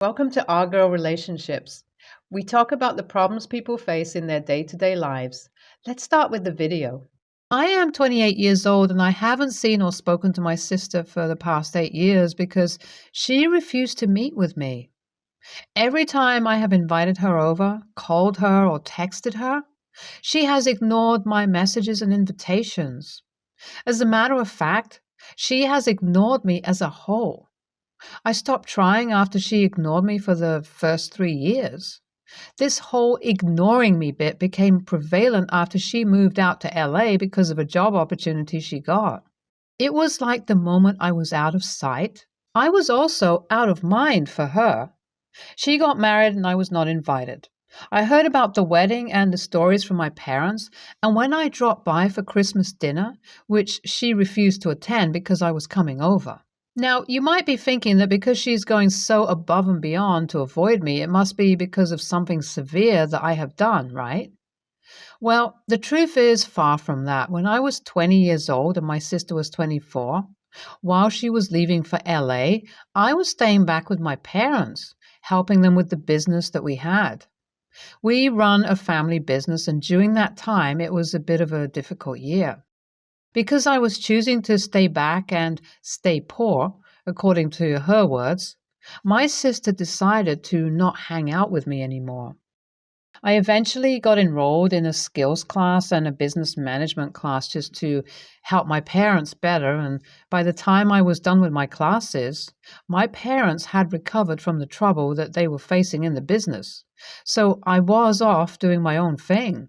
Welcome to Our Girl Relationships. We talk about the problems people face in their day-to-day lives. Let's start with the video. I am 28 years old and I haven't seen or spoken to my sister for the past 8 years because she refused to meet with me. Every time I have invited her over, called her, or texted her, she has ignored my messages and invitations. As a matter of fact, she has ignored me as a whole. I stopped trying after she ignored me for the first 3 years. This whole ignoring me bit became prevalent after she moved out to LA because of a job opportunity she got. It was like the moment I was out of sight, I was also out of mind for her. She got married and I was not invited. I heard about the wedding and the stories from my parents, and when I dropped by for Christmas dinner, which she refused to attend because I was coming over. Now, you might be thinking that because she's going so above and beyond to avoid me, it must be because of something severe that I have done, right? Well, the truth is far from that. When I was 20 years old and my sister was 24, while she was leaving for LA, I was staying back with my parents, helping them with the business that we had. We run a family business, and during that time, it was a bit of a difficult year. Because I was choosing to stay back and stay poor, according to her words, my sister decided to not hang out with me anymore. I eventually got enrolled in a skills class and a business management class just to help my parents better, and by the time I was done with my classes, my parents had recovered from the trouble that they were facing in the business. So I was off doing my own thing.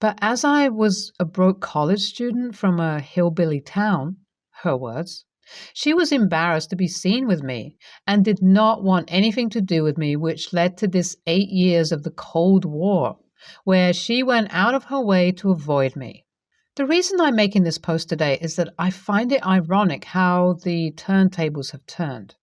But as I was a broke college student from a hillbilly town, her words, she was embarrassed to be seen with me and did not want anything to do with me, which led to this 8 years of the Cold War, where she went out of her way to avoid me. The reason I'm making this post today is that I find it ironic how the turntables have turned.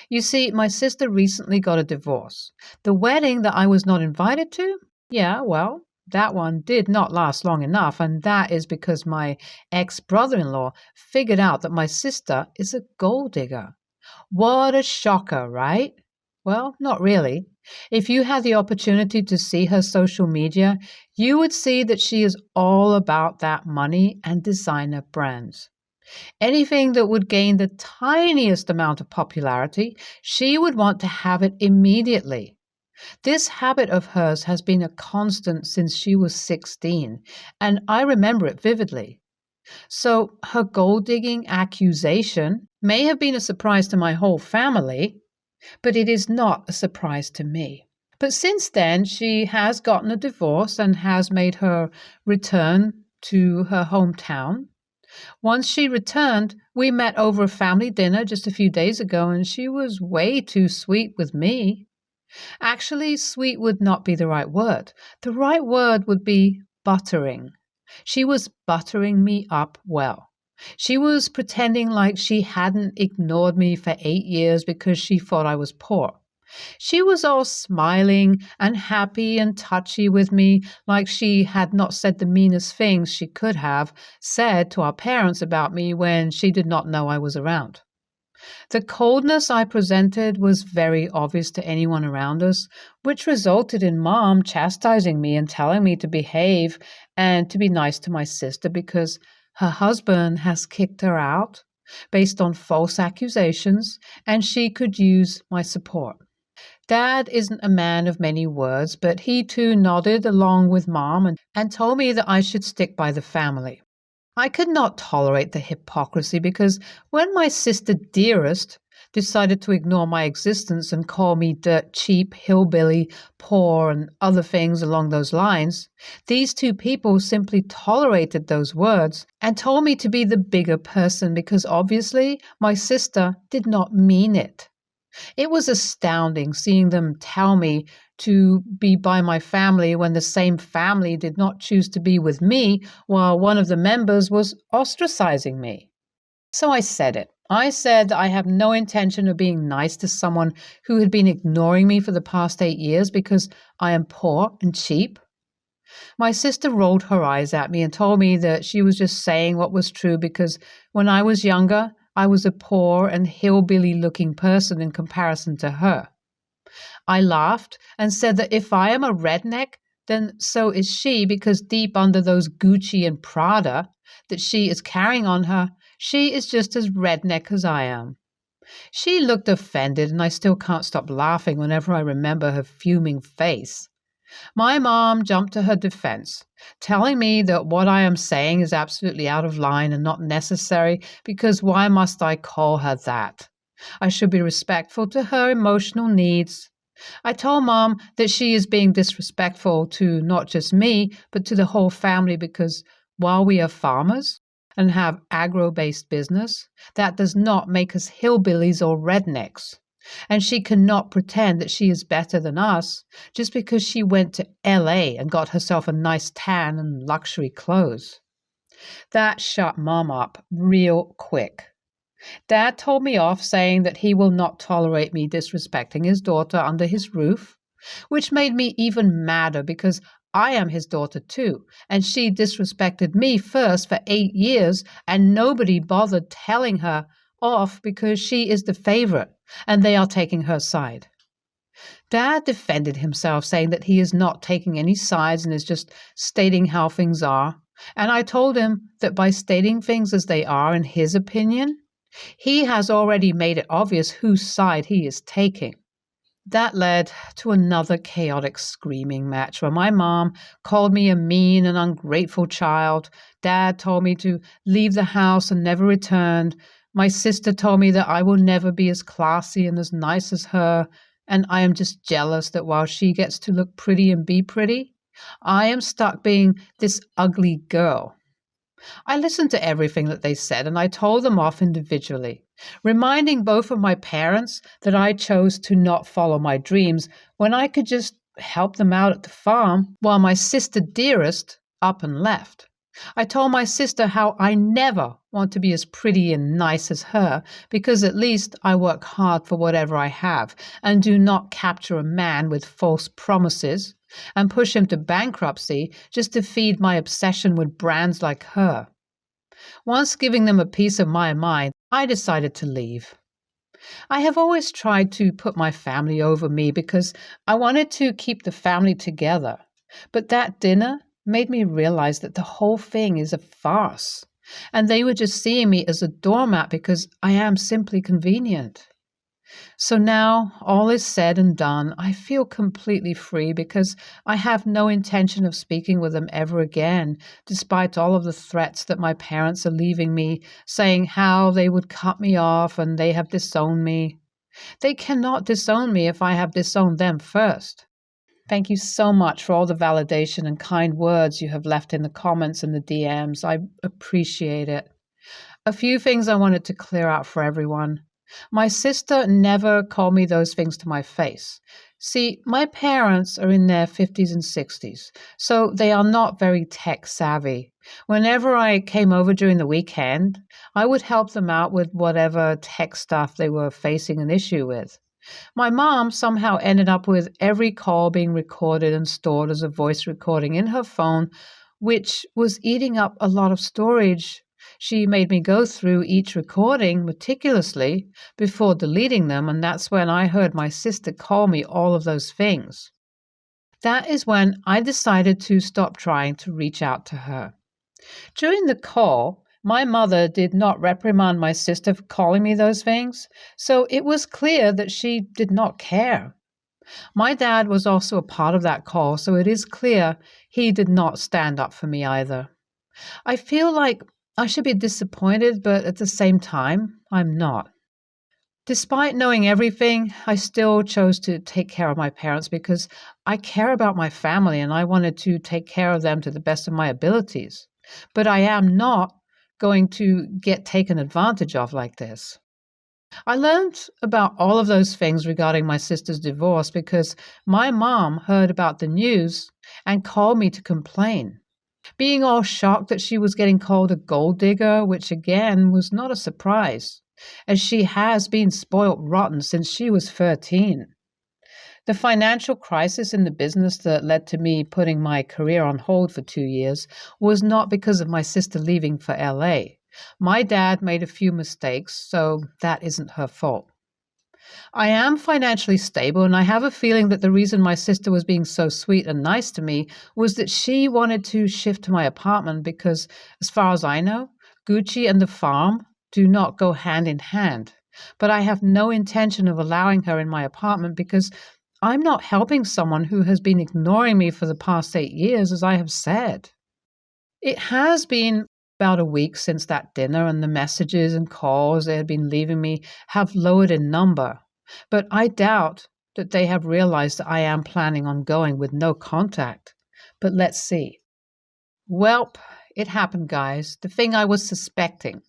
You see, my sister recently got a divorce. The wedding that I was not invited to? Yeah, well, that one did not last long enough, and that is because my ex-brother-in-law figured out that my sister is a gold digger. What a shocker, right? Well, not really. If you had the opportunity to see her social media, you would see that she is all about that money and designer brands. Anything that would gain the tiniest amount of popularity, she would want to have it immediately. This habit of hers has been a constant since she was 16, and I remember it vividly. So her gold-digging accusation may have been a surprise to my whole family, but it is not a surprise to me. But since then, she has gotten a divorce and has made her return to her hometown. Once she returned, we met over a family dinner just a few days ago, and she was way too sweet with me. Actually, sweet would not be the right word. The right word would be buttering. She was buttering me up well. She was pretending like she hadn't ignored me for 8 years because she thought I was poor. She was all smiling and happy and touchy with me, like she had not said the meanest things she could have said to our parents about me when she did not know I was around. The coldness I presented was very obvious to anyone around us, which resulted in Mom chastising me and telling me to behave and to be nice to my sister because her husband has kicked her out based on false accusations and she could use my support. Dad isn't a man of many words, but he too nodded along with Mom and told me that I should stick by the family. I could not tolerate the hypocrisy because when my sister Dearest decided to ignore my existence and call me dirt cheap, hillbilly, poor, and other things along those lines, these two people simply tolerated those words and told me to be the bigger person because obviously my sister did not mean it. It was astounding seeing them tell me to be by my family when the same family did not choose to be with me while one of the members was ostracizing me. So I said it. I said that I have no intention of being nice to someone who had been ignoring me for the past 8 years because I am poor and cheap. My sister rolled her eyes at me and told me that she was just saying what was true because when I was younger, I was a poor and hillbilly-looking person in comparison to her. I laughed and said that if I am a redneck, then so is she, because deep under those Gucci and Prada that she is carrying on her, she is just as redneck as I am. She looked offended, and I still can't stop laughing whenever I remember her fuming face. My mom jumped to her defense, telling me that what I am saying is absolutely out of line and not necessary, because why must I call her that? I should be respectful to her emotional needs. I told Mom that she is being disrespectful to not just me, but to the whole family, because while we are farmers and have agro-based business, that does not make us hillbillies or rednecks. And she cannot pretend that she is better than us just because she went to LA and got herself a nice tan and luxury clothes. That shut Mom up real quick. Dad told me off, saying that he will not tolerate me disrespecting his daughter under his roof, which made me even madder because I am his daughter too, and she disrespected me first for 8 years, and nobody bothered telling her off because she is the favorite, and they are taking her side. Dad defended himself, saying that he is not taking any sides and is just stating how things are, and I told him that by stating things as they are in his opinion, he has already made it obvious whose side he is taking. That led to another chaotic screaming match where my mom called me a mean and ungrateful child. Dad told me to leave the house and never returned. My sister told me that I will never be as classy and as nice as her, and I am just jealous that while she gets to look pretty and be pretty, I am stuck being this ugly girl. I listened to everything that they said, and I told them off individually, reminding both of my parents that I chose to not follow my dreams when I could just help them out at the farm, while my sister dearest up and left. I told my sister how I never want to be as pretty and nice as her, because at least I work hard for whatever I have and do not capture a man with false promises and push him to bankruptcy just to feed my obsession with brands like her. Once giving them a piece of my mind, I decided to leave. I have always tried to put my family over me because I wanted to keep the family together. But that dinner made me realize that the whole thing is a farce, and they were just seeing me as a doormat because I am simply convenient. So now all is said and done, I feel completely free because I have no intention of speaking with them ever again, despite all of the threats that my parents are leaving me, saying how they would cut me off and they have disowned me. They cannot disown me if I have disowned them first. Thank you so much for all the validation and kind words you have left in the comments and the DMs. I appreciate it. A few things I wanted to clear out for everyone. My sister never called me those things to my face. See, my parents are in their 50s and 60s, so they are not very tech savvy. Whenever I came over during the weekend, I would help them out with whatever tech stuff they were facing an issue with. My mom somehow ended up with every call being recorded and stored as a voice recording in her phone, which was eating up a lot of storage. She made me go through each recording meticulously before deleting them, and that's when I heard my sister call me all of those things. That is when I decided to stop trying to reach out to her. During the call, my mother did not reprimand my sister for calling me those things, so it was clear that she did not care. My dad was also a part of that call, so it is clear he did not stand up for me either. I feel like I should be disappointed, but at the same time, I'm not. Despite knowing everything, I still chose to take care of my parents because I care about my family and I wanted to take care of them to the best of my abilities. But I am not going to get taken advantage of like this. I learned about all of those things regarding my sister's divorce because my mom heard about the news and called me to complain. Being all shocked that she was getting called a gold digger, which again was not a surprise, as she has been spoilt rotten since she was 13. The financial crisis in the business that led to me putting my career on hold for 2 years was not because of my sister leaving for LA. My dad made a few mistakes, so that isn't her fault. I am financially stable, and I have a feeling that the reason my sister was being so sweet and nice to me was that she wanted to shift to my apartment because, as far as I know, Gucci and the farm do not go hand in hand. But I have no intention of allowing her in my apartment because I'm not helping someone who has been ignoring me for the past 8 years, as I have said. It has been about a week since that dinner, and the messages and calls they had been leaving me have lowered in number. But I doubt that they have realized that I am planning on going with no contact. But let's see. Welp, it happened, guys. The thing I was suspecting.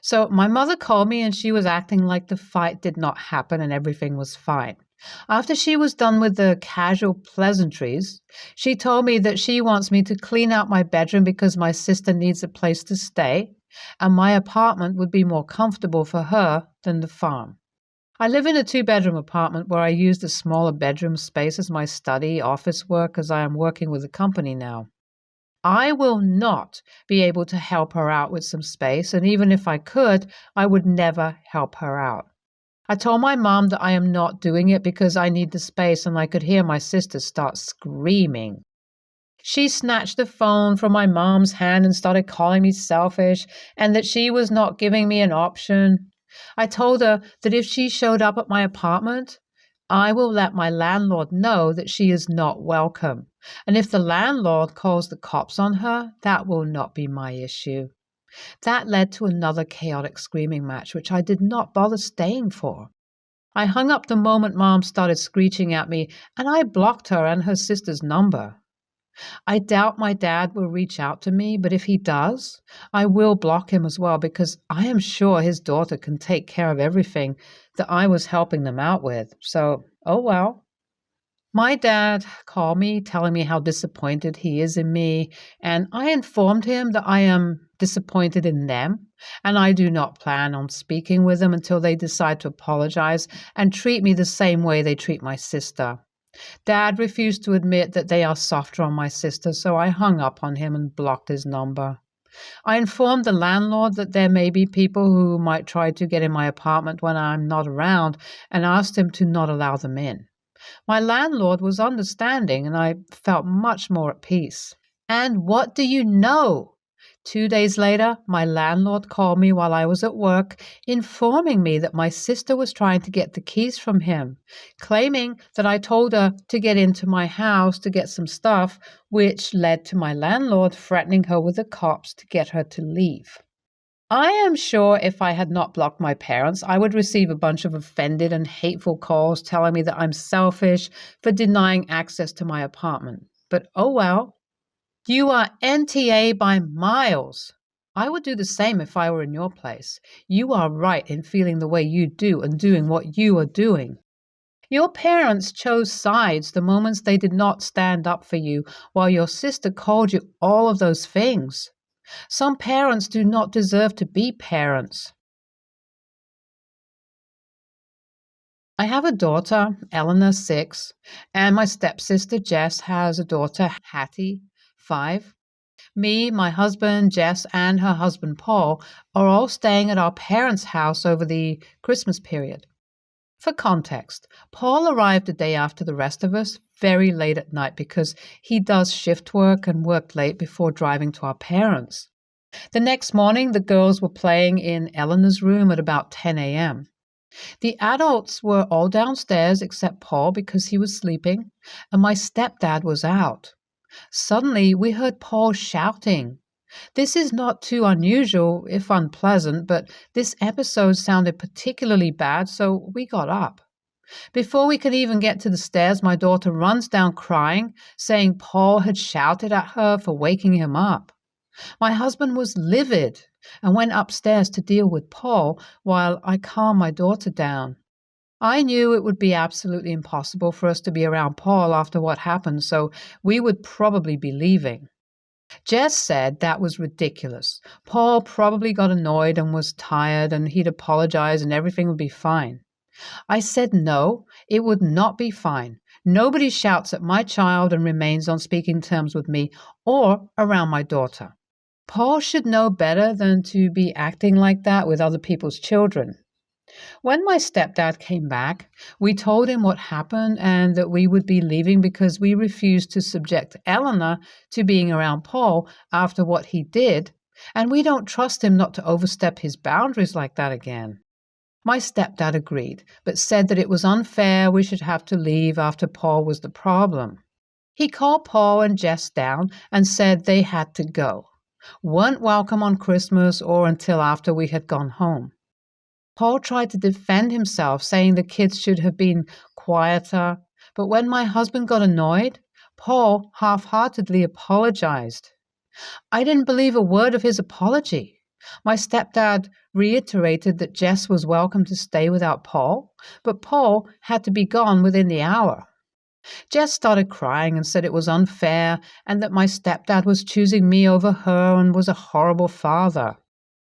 So my mother called me and she was acting like the fight did not happen and everything was fine. After she was done with the casual pleasantries, she told me that she wants me to clean out my bedroom because my sister needs a place to stay, and my apartment would be more comfortable for her than the farm. I live in a two-bedroom apartment where I use the smaller bedroom space as my study, office work, as I am working with a company now. I will not be able to help her out with some space, and even if I could, I would never help her out. I told my mom that I am not doing it because I need the space, and I could hear my sister start screaming. She snatched the phone from my mom's hand and started calling me selfish and that she was not giving me an option. I told her that if she showed up at my apartment, I will let my landlord know that she is not welcome. And if the landlord calls the cops on her, that will not be my issue. That led to another chaotic screaming match, which I did not bother staying for. I hung up the moment Mom started screeching at me, and I blocked her and her sister's number. I doubt my dad will reach out to me, but if he does, I will block him as well because I am sure his daughter can take care of everything that I was helping them out with. So, oh well. My dad called me telling me how disappointed he is in me, and I informed him that I am disappointed in them, and I do not plan on speaking with them until they decide to apologize and treat me the same way they treat my sister. Dad refused to admit that they are softer on my sister, so I hung up on him and blocked his number. I informed the landlord that there may be people who might try to get in my apartment when I'm not around and asked him to not allow them in. My landlord was understanding, and I felt much more at peace. And what do you know? 2 days later, my landlord called me while I was at work, informing me that my sister was trying to get the keys from him, claiming that I told her to get into my house to get some stuff, which led to my landlord threatening her with the cops to get her to leave. I am sure if I had not blocked my parents, I would receive a bunch of offended and hateful calls telling me that I'm selfish for denying access to my apartment. But oh well. You are NTA by miles. I would do the same if I were in your place. You are right in feeling the way you do and doing what you are doing. Your parents chose sides the moments they did not stand up for you, while your sister called you all of those things. Some parents do not deserve to be parents. I have a daughter, Eleanor, 6, and my stepsister, Jess, has a daughter, Hattie, 5. Me, my husband, Jess, and her husband, Paul, are all staying at our parents' house over the Christmas period. For context, Paul arrived a day after the rest of us, very late at night because he does shift work and worked late before driving to our parents. The next morning, the girls were playing in Eleanor's room at about 10 a.m. The adults were all downstairs except Paul because he was sleeping, and my stepdad was out. Suddenly, we heard Paul shouting. This is not too unusual, if unpleasant, but this episode sounded particularly bad, so we got up. Before we could even get to the stairs, my daughter runs down crying, saying Paul had shouted at her for waking him up. My husband was livid and went upstairs to deal with Paul while I calmed my daughter down. I knew it would be absolutely impossible for us to be around Paul after what happened, so we would probably be leaving. Jess said that was ridiculous. Paul probably got annoyed and was tired, and he'd apologize and everything would be fine. I said no, it would not be fine. Nobody shouts at my child and remains on speaking terms with me or around my daughter. Paul should know better than to be acting like that with other people's children. When my stepdad came back, we told him what happened and that we would be leaving because we refused to subject Eleanor to being around Paul after what he did, and we don't trust him not to overstep his boundaries like that again. My stepdad agreed, but said that it was unfair we should have to leave after Paul was the problem. He called Paul and Jess down and said they had to go. Weren't welcome on Christmas or until after we had gone home. Paul tried to defend himself, saying the kids should have been quieter, but when my husband got annoyed, Paul half-heartedly apologized. I didn't believe a word of his apology. My stepdad reiterated that Jess was welcome to stay without Paul, but Paul had to be gone within the hour. Jess started crying and said it was unfair and that my stepdad was choosing me over her and was a horrible father.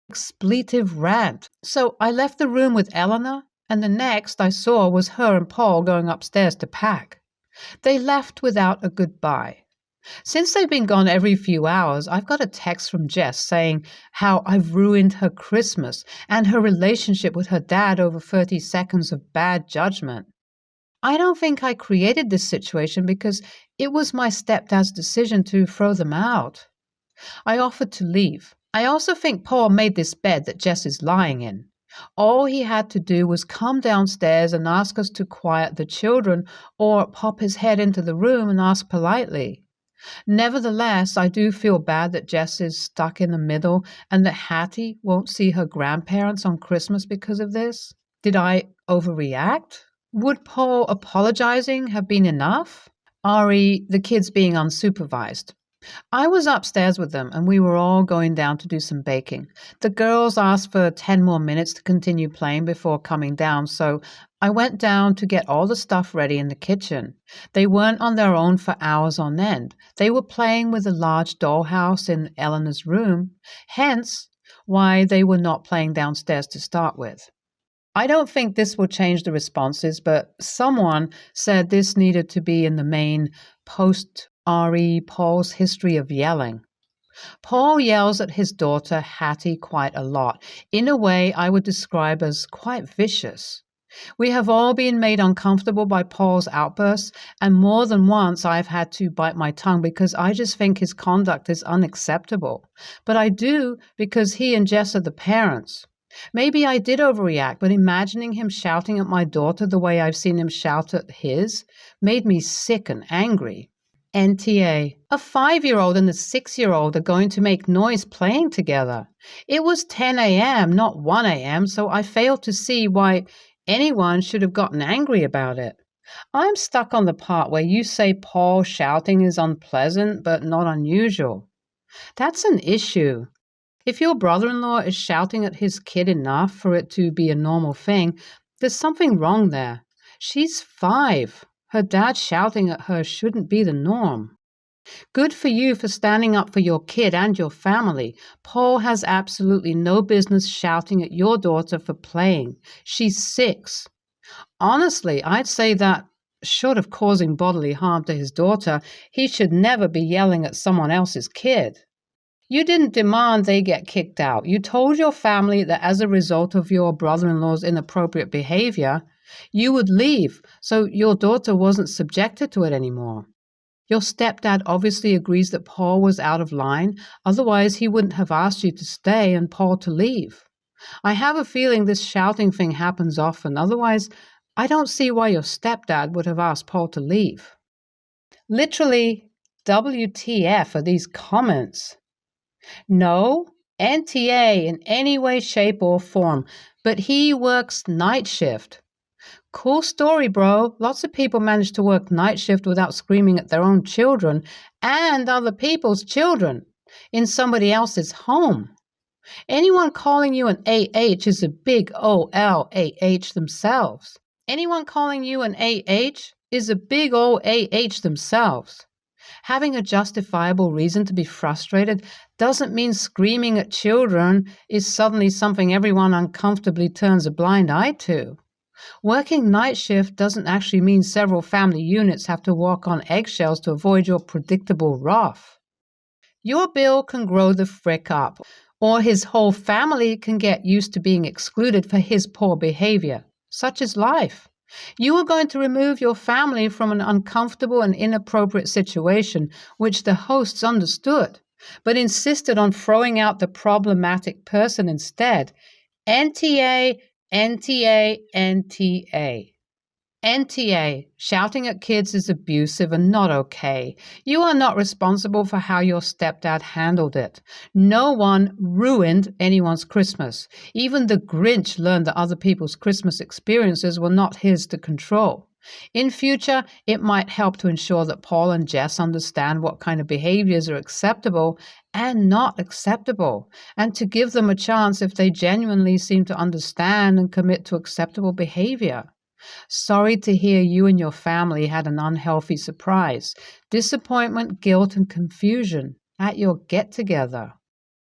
Expletive rant. So I left the room with Eleanor, and the next I saw was her and Paul going upstairs to pack. They left without a goodbye. Since they've been gone every few hours, I've got a text from Jess saying how I've ruined her Christmas and her relationship with her dad over 30 seconds of bad judgment. I don't think I created this situation because it was my stepdad's decision to throw them out. I offered to leave. I also think Paul made this bed that Jess is lying in. All he had to do was come downstairs and ask us to quiet the children or pop his head into the room and ask politely. Nevertheless, I do feel bad that Jess is stuck in the middle and that Hattie won't see her grandparents on Christmas because of this. Did I overreact? Would Paul apologizing have been enough? The kids being unsupervised. I was upstairs with them and we were all going down to do some baking. The girls asked for 10 more minutes to continue playing before coming down, so I went down to get all the stuff ready in the kitchen. They weren't on their own for hours on end. They were playing with a large dollhouse in Eleanor's room, hence why they were not playing downstairs to start with. I don't think this will change the responses, but someone said this needed to be in the main post Paul's history of yelling. Paul yells at his daughter Hattie quite a lot, in a way I would describe as quite vicious. We have all been made uncomfortable by Paul's outbursts, and more than once I've had to bite my tongue because I just think his conduct is unacceptable. But I do because he and Jess are the parents. Maybe I did overreact, but imagining him shouting at my daughter the way I've seen him shout at his made me sick and angry. NTA. A 5-year-old and a 6-year-old are going to make noise playing together. It was 10 a.m., not 1 a.m., so I failed to see why anyone should have gotten angry about it. I'm stuck on the part where you say Paul shouting is unpleasant but not unusual. That's an issue. If your brother-in-law is shouting at his kid enough for it to be a normal thing, there's something wrong there. She's 5. Her dad shouting at her shouldn't be the norm. Good for you for standing up for your kid and your family. Paul has absolutely no business shouting at your daughter for playing. She's 6. Honestly, I'd say that, short of causing bodily harm to his daughter, he should never be yelling at someone else's kid. You didn't demand they get kicked out. You told your family that as a result of your brother-in-law's inappropriate behavior, you would leave, so your daughter wasn't subjected to it anymore. Your stepdad obviously agrees that Paul was out of line, otherwise he wouldn't have asked you to stay and Paul to leave. I have a feeling this shouting thing happens often, otherwise I don't see why your stepdad would have asked Paul to leave. Literally, WTF are these comments? No, NTA in any way, shape, or form, but he works night shift. Cool story, bro. Lots of people manage to work night shift without screaming at their own children and other people's children in somebody else's home. Anyone calling you an AH is a big OLAH themselves. Anyone calling you an AH is a big old AH themselves. Having a justifiable reason to be frustrated doesn't mean screaming at children is suddenly something everyone uncomfortably turns a blind eye to. Working night shift doesn't actually mean several family units have to walk on eggshells to avoid your predictable wrath. Your bill can grow the frick up. Or his whole family can get used to being excluded for his poor behavior. Such is life. You are going to remove your family from an uncomfortable and inappropriate situation, which the hosts understood, but insisted on throwing out the problematic person instead. NTA, NTA, NTA. NTA, shouting at kids is abusive and not okay. You are not responsible for how your stepdad handled it. No one ruined anyone's Christmas. Even the Grinch learned that other people's Christmas experiences were not his to control. In future, it might help to ensure that Paul and Jess understand what kind of behaviors are acceptable and not acceptable, and to give them a chance if they genuinely seem to understand and commit to acceptable behavior. Sorry to hear you and your family had an unhealthy surprise, disappointment, guilt, and confusion at your get-together.